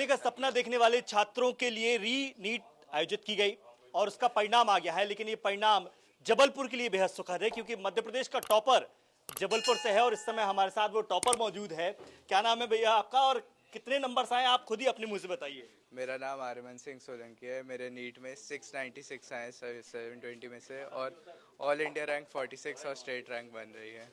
बनने का सपना देखने वाले छात्रों के लिए री नीट आयोजित की गई और उसका परिणाम आ गया है। लेकिन ये परिणाम जबलपुर के लिए बेहद सुखद है, क्योंकि मध्य प्रदेश का टॉपर जबलपुर से है और इस समय हमारे साथ वो टॉपर मौजूद है। क्या नाम है भैया आपका और कितने नंबर आए, आप खुद ही अपने मुंह से बताइए। मेरा नाम आर्यमन सिंह सोलंकी है। मेरे नीट में 696 आए 720 में से, और ऑल इंडिया रैंक 46 और स्टेट रैंक बन रही है।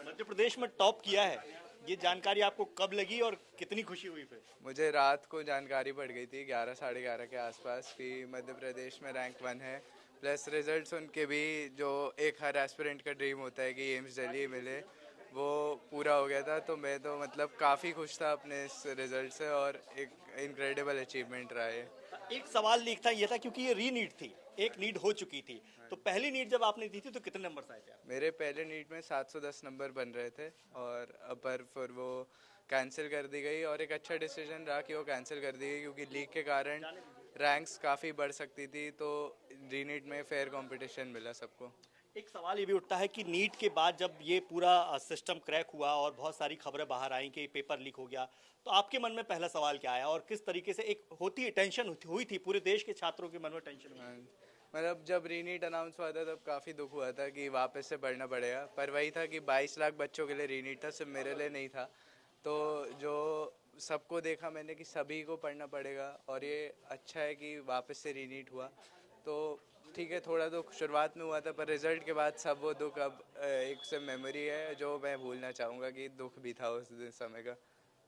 मध्य प्रदेश में टॉप किया है, ये जानकारी आपको कब लगी और कितनी खुशी हुई फिर? मुझे रात को जानकारी पड़ गई थी 11 साढ़े 11 के आसपास कि मध्य प्रदेश में रैंक 1 है। प्लस रिजल्ट सुन के भी, जो एक हर एस्पिरेंट का ड्रीम होता है कि एम्स दिल्ली मिले, वो पूरा हो गया था। तो मैं तो मतलब काफ़ी खुश था अपने इस रिजल्ट से, और एक इनक्रेडिबल अचीवमेंट रहा है। एक सवाल लिखता ये था, क्योंकि ये री नीट थी, एक नीट हो चुकी थी, तो पहली नीट जब आपने दी थी तो कितने नंबर आए थे? मेरे पहले नीट में 710 नंबर बन रहे थे, और पर फिर वो कैंसिल कर दी गई, और एक अच्छा डिसीजन रहा कि वो कैंसिल कर दी गई, क्योंकि लीग के कारण रैंक्स काफ़ी बढ़ सकती थी। तो री नीट में फेयर कंपटीशन मिला सबको। एक सवाल ये भी उठता है कि नीट के बाद जब ये पूरा सिस्टम क्रैक हुआ और बहुत सारी खबरें बाहर आई कि पेपर लीक हो गया, तो आपके मन में पहला सवाल क्या आया और किस तरीके से एक होती है टेंशन हुई थी, पूरे देश के छात्रों के मन में टेंशन हुई? हाँ, मतलब जब री नीट अनाउंस हुआ था तब काफ़ी दुख हुआ था कि वापस से पढ़ना पड़ेगा, पर वही था कि 22 लाख बच्चों के लिए री नीट था, सिर्फ मेरे लिए नहीं था। तो जो सबको देखा मैंने कि सभी को पढ़ना पड़ेगा, और ये अच्छा है कि वापस से री नीट हुआ। तो ठीक है, थोड़ा दुख शुरुआत में हुआ था, पर रिजल्ट के बाद सब वो दुख अब एक से मेमोरी है जो मैं भूलना चाहूँगा कि दुख भी था उस दिन समय का।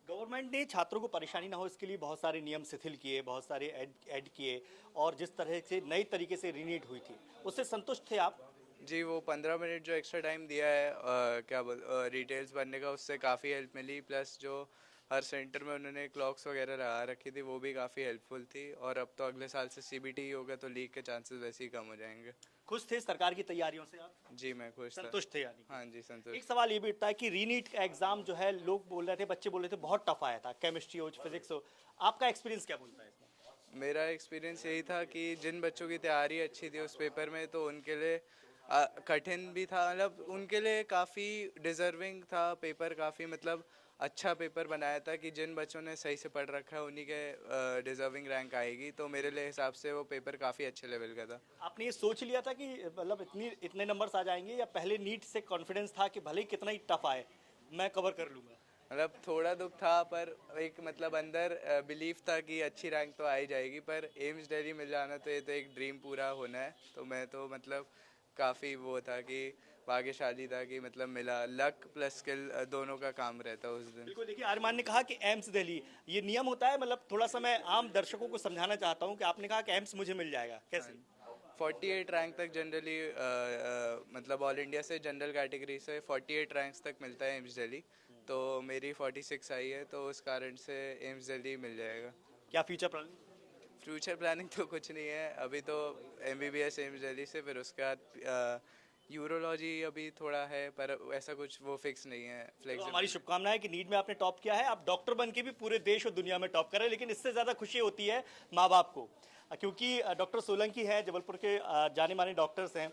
गवर्नमेंट ने छात्रों को परेशानी ना हो इसके लिए बहुत सारे नियम शिथिल किए, बहुत सारे ऐड किए, और जिस तरह से नई तरीके से री नीट हुई थी उससे संतुष्ट थे आप? जी, वो 15 मिनट जो एक्स्ट्रा टाइम दिया है क्या बोल डिटेल्स भरने का, उससे काफ़ी हेल्प मिली। प्लस जो हर सेंटर में उन्होंने क्लॉक्स वगैरह लगा रखी थी, वो भी काफ़ी हेल्पफुल थी। और अब तो अगले साल से सीबीटी ही होगा, तो लीक के चांसेस वैसे ही कम हो जाएंगे। खुश थे सरकार की तैयारियों से आप? जी, मैं खुश था। संतुष्ट थे यानी? हाँ जी, एक संतुष्ट। सवाल ये भी उठता है कि रीनीट का एग्जाम जो है, लोग बोल रहे थे, बच्चे बोल रहे थे बहुत टफ आया था, केमिस्ट्री हो फिजिक्स हो, आपका एक्सपीरियंस क्या बोलता है इसमें? मेरा एक्सपीरियंस यही था कि जिन बच्चों की तैयारी अच्छी थी उस पेपर में, तो उनके लिए कठिन भी था, मतलब उनके लिए काफ़ी डिज़र्विंग था पेपर, काफ़ी मतलब अच्छा पेपर बनाया था कि जिन बच्चों ने सही से पढ़ रखा है उन्हीं के डिज़र्विंग रैंक आएगी। तो मेरे लिए हिसाब से वो पेपर काफ़ी अच्छे लेवल का था। आपने ये सोच लिया था कि मतलब इतने नंबर्स आ जाएंगे, या पहले नीट से कॉन्फिडेंस था कि भले ही कितना ही टफ आए मैं कवर कर लूंगा? मतलब थोड़ा दुख था, पर एक मतलब अंदर बिलीफ था कि अच्छी रैंक तो आ ही जाएगी। पर एम्स दिल्ली मिल जाना, तो ये तो एक ड्रीम पूरा होना है। तो मैं तो मतलब काफ़ी वो था कि भाग्यशाली था कि मतलब मिला। लक प्लस स्किल दोनों का काम रहता उस दिन। बिल्कुल। देखिए, आरमान ने कहा कि एम्स दिल्ली, ये नियम होता है, मतलब थोड़ा सा मैं आम दर्शकों को समझाना चाहता हूँ कि आपने कहा कि एम्स मुझे मिल जाएगा, कैसे? 48 रैंक तक जनरली, मतलब ऑल इंडिया से जनरल कैटेगरी से 48 रैंक्स तक मिलता है एम्स दिल्ली। तो मेरी 46 आई है, तो उस कारण से एम्स दिल्ली मिल जाएगा। क्या फ्यूचर प्लान? फ्यूचर प्लानिंग तो कुछ नहीं है अभी, तो एमबीबीएस एम्स दिल्ली से, फिर उसके बाद यूरोलॉजी अभी थोड़ा है, पर ऐसा कुछ वो फिक्स नहीं है, तो हमारी फ्लेक्सिबल। शुभकामनाएं कि नीट में आपने टॉप किया है, आप डॉक्टर बन के भी पूरे देश और दुनिया में टॉप करें। लेकिन इससे ज़्यादा खुशी होती है माँ बाप को, क्योंकि डॉक्टर सोलंकी है, जबलपुर के जाने माने डॉक्टर्स हैं।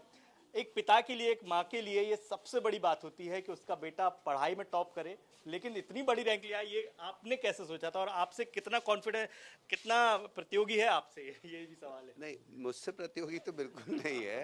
एक पिता के लिए, एक माँ के लिए ये सबसे बड़ी बात होती है कि उसका बेटा पढ़ाई में टॉप करे। लेकिन इतनी बड़ी रैंक लिया, ये आपने कैसे सोचा था और आपसे कितना कॉन्फिडेंट, कितना प्रतियोगी है आपसे, ये भी सवाल है। नहीं, मुझसे प्रतियोगी तो बिल्कुल नहीं है,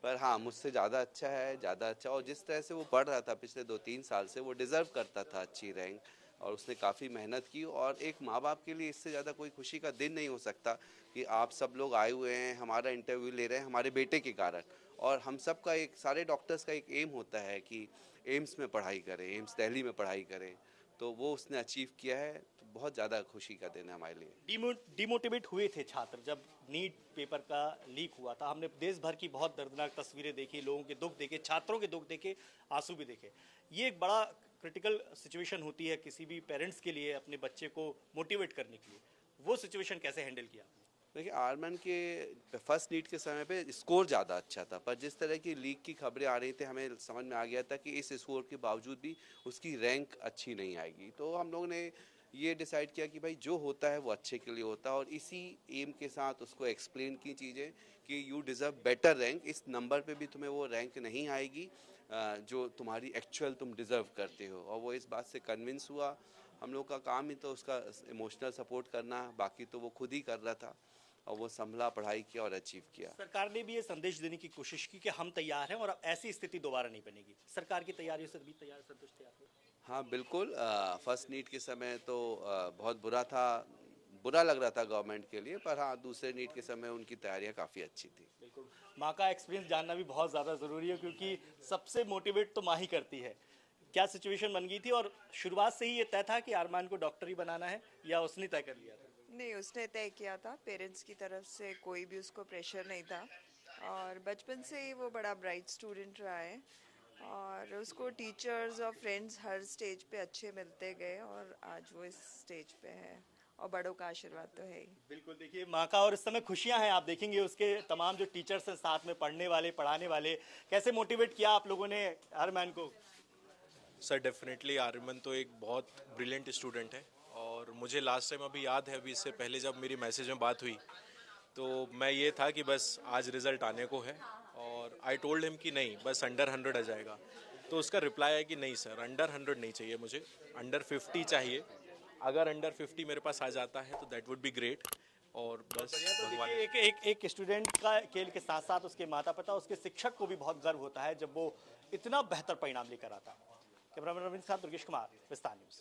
पर हाँ, मुझसे ज़्यादा अच्छा है, ज़्यादा अच्छा। और जिस तरह से वो पढ़ रहा था पिछले 2-3 साल से, वो डिज़र्व करता था अच्छी रैंक, और उसने काफ़ी मेहनत की। और एक माँ बाप के लिए इससे ज़्यादा कोई खुशी का दिन नहीं हो सकता कि आप सब लोग आए हुए हैं, हमारा इंटरव्यू ले रहे हैं हमारे बेटे के कारण। और हम सब का एक, सारे डॉक्टर्स का एक एम होता है कि एम्स में पढ़ाई करें, एम्स दिल्ली में पढ़ाई करें। तो वो उसने अचीव किया है, तो बहुत ज़्यादा खुशी का दिन है हमारे लिए। डिमोटिवेट हुए थे छात्र जब नीट पेपर का लीक हुआ था? हमने देश भर की बहुत दर्दनाक तस्वीरें देखी, लोगों के दुख देखे, छात्रों के दुख देखे, आंसू भी देखे। ये एक बड़ा क्रिटिकल सिचुएशन होती है किसी भी पेरेंट्स के लिए अपने बच्चे को मोटिवेट करने के लिए। वो सिचुएशन कैसे हैंडल किया? देखिए, आर्मन के फर्स्ट नीट के समय पे स्कोर ज़्यादा अच्छा था, पर जिस तरह की लीक की खबरें आ रही थी, हमें समझ में आ गया था कि इस स्कोर के बावजूद भी उसकी रैंक अच्छी नहीं आएगी। तो हम लोगों ने ये डिसाइड किया कि भाई जो होता है वो अच्छे के लिए होता है, और इसी एम के साथ उसको एक्सप्लेन की चीज़ें कि यू डिज़र्व बेटर रैंक, इस नंबर पे भी तुम्हें वो रैंक नहीं आएगी जो तुम्हारी एक्चुअल तुम डिज़र्व करते हो। और वो इस बात से कन्विंस हुआ, हम लोग का काम ही तो उसका इमोशनल सपोर्ट करना, बाकी तो वो खुद ही कर रहा था और वो संभला, पढ़ाई किया और अचीव किया। सरकार ने भी ये संदेश देने की कोशिश की कि हम तैयार हैं और अब ऐसी स्थिति दोबारा नहीं बनेगी। सरकार की तैयारियों से भी तैयार, संतुष्ट थे आप? हाँ बिल्कुल, फर्स्ट नीट के समय तो बहुत बुरा लग रहा था गवर्नमेंट के लिए, पर हाँ दूसरे नीट के समय उनकी तैयारियाँ काफ़ी अच्छी थी। बिल्कुल, माँ का एक्सपीरियंस जानना भी बहुत ज़्यादा ज़रूरी है क्योंकि सबसे मोटिवेट तो माँ ही करती है। क्या सिचुएशन बन गई थी और शुरुआत से ही ये तय था कि अरमान को डॉक्टर ही बनाना है या उसने तय कर लिया था? नहीं, उसने तय किया था। पेरेंट्स की तरफ से कोई भी उसको प्रेशर नहीं था और बचपन से ही वो बड़ा ब्राइट स्टूडेंट रहा है और उसको टीचर्स और फ्रेंड्स हर स्टेज पे अच्छे मिलते गए और आज वो इस स्टेज पे है और बड़ों का आशीर्वाद तो है ही। बिल्कुल, देखिए माँ का और इस समय खुशियां हैं। आप देखेंगे उसके तमाम जो टीचर्स हैं साथ में पढ़ने वाले, पढ़ाने वाले, कैसे मोटिवेट किया आप लोगों ने अरमान को? सर डेफिनेटली आर्यमन तो एक बहुत ब्रिलियंट स्टूडेंट है और मुझे लास्ट टाइम अभी याद है, अभी इससे पहले जब मेरी मैसेज में बात हुई तो मैं ये था कि बस आज रिज़ल्ट आने को है और आई टोल्ड हिम कि नहीं बस अंडर 100 आ जाएगा। तो उसका रिप्लाई है कि नहीं सर अंडर 100 नहीं चाहिए मुझे, अंडर 50 चाहिए। अगर अंडर 50 मेरे पास आ जाता है तो दैट वुड बी ग्रेट। और बस तो भगवान देखिए एक स्टूडेंट का खेल के साथ साथ उसके माता पिता, उसके शिक्षक को भी बहुत गर्व होता है जब वो इतना बेहतर परिणाम लेकर आता है। कैमरामैन रविंद्र के साथ दुर्गेश कुमार, विस्तार न्यूज़।